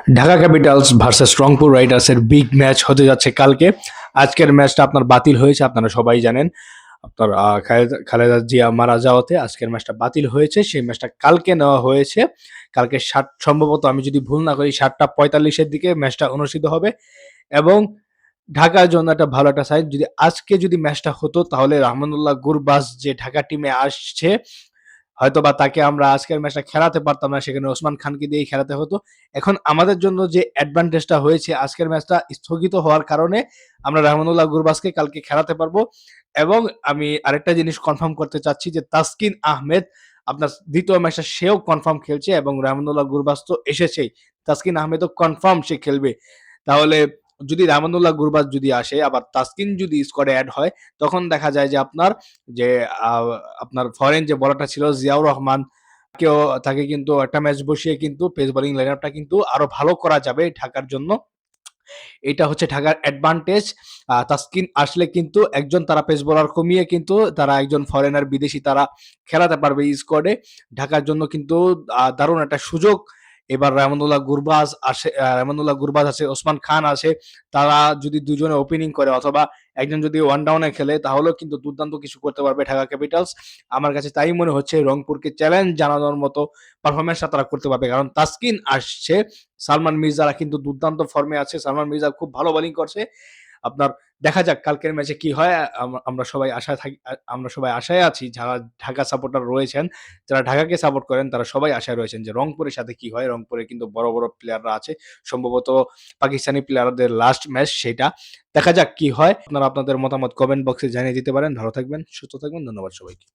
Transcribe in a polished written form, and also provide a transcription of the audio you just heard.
Dhaka Capitals versus Rangpur রাইডার্সের big match হতে যাচ্ছে কালকে। আজকের ম্যাচটা আপনার বাতিল হয়েছে, আপনারা সবাই জানেন। আপনার খালেদা জিয়া মারা যাওয়াতে আজকের ম্যাচটা বাতিল হয়েছে। সেই ম্যাচটা কালকে নেওয়া হয়েছে। কালকে সম্ভবত আমি যদি ভুল না করি 7:45-এর দিকে ম্যাচটা অনুষ্ঠিত হবে এবং ঢাকার জন্য একটা ভালো একটা সাইন। যদি আজকে ম্যাচটা হতো তাহলে রহমানুল্লাহ গুরবাজ যে ঢাকা টিমে আসছে হয়তোবা তাকে আমরা আজকের ম্যাচটা খেলাতে পারতাম না, সেখানে ওসমান খানকে দিয়েই খেলাতে হতো। এখন আমাদের জন্য যে অ্যাডভান্টেজটা হয়েছে আজকের ম্যাচটা স্থগিত হওয়ার কারণে আমরা রহমানুল্লাহ গুরবাজকে কালকে খেলাতে পারবো। এবং আমি আরেকটা জিনিস কনফার্ম করতে চাচ্ছি যে তাসকিন আহমেদ আপনার দ্বিতীয় ম্যাচটা সেও কনফার্ম খেলছে এবং রহমানুল্লাহ গুরবাজ তো এসেছেই। তাসকিন আহমেদও কনফার্ম সে খেলবে। তাহলে যদি রহমানুল্লাহ গুরবাজ যদি আসে আবার তাসকিন যদি স্কোয়াডে এড হয়, তখন দেখা যায় যে যে আহ, আপনার ফরেন যে বলারটা ছিল জিয়াউর রহমান কেও তাকে কিন্তু একটা ম্যাচ বসিয়ে কিন্তু পেস বোলিং লাইন আপটা কিন্তু আরো ভালো করা যাবে ঢাকার জন্য। এটা হচ্ছে ঢাকার অ্যাডভান্টেজ। তাসকিন আসলে কিন্তু একজন তারা পেস বোলার কমিয়ে কিন্তু তারা একজন ফরেনার বিদেশি তারা খেলাতে পারবে স্কোয়াডে। ঢাকার জন্য কিন্তু দারুণ একটা সুযোগ। এবার রহমানুল্লাহ গুরবাজ আছে, ওসমান খান আছে। তারা যদি দুজনে ওপেনিং করে অথবা একজন যদি ওয়ান ডাউনে খেলে তাহলেও কিন্তু দুর্দান্ত কিছু করতে পারবে ঢাকা ক্যাপিটালস। আমার কাছে তাই মনে হচ্ছে রংপুরকে চ্যালেঞ্জ জানানোর মতো পারফরমেন্সটা তারা করতে পারবে, কারণ তাসকিন আসছে। সালমান মির্জারা কিন্তু দুর্দান্ত ফর্মে আছে, সালমান মির্জা খুব ভালো বোলিং করছে। আপনার দেখা যাক কালকের ম্যাচে কি হয়। আমরা সবাই আশায় আছি, যারা ঢাকা সাপোর্টার রয়েছেন, যারা ঢাকাকে সাপোর্ট করেন তারা সবাই আশায় রয়েছেন যে রংপুরের সাথে কি হয়। রংপুরে কিন্তু বড় বড় প্লেয়াররা আছে, সম্ভবত পাকিস্তানি প্লেয়ারদের লাস্ট ম্যাচ সেটা। দেখা যাক কি হয়। আপনারা আপনাদের মতামত কমেন্ট বক্সে জানিয়ে দিতে পারেন। ভালো থাকবেন, সুস্থ থাকবেন, ধন্যবাদ সবাইকে।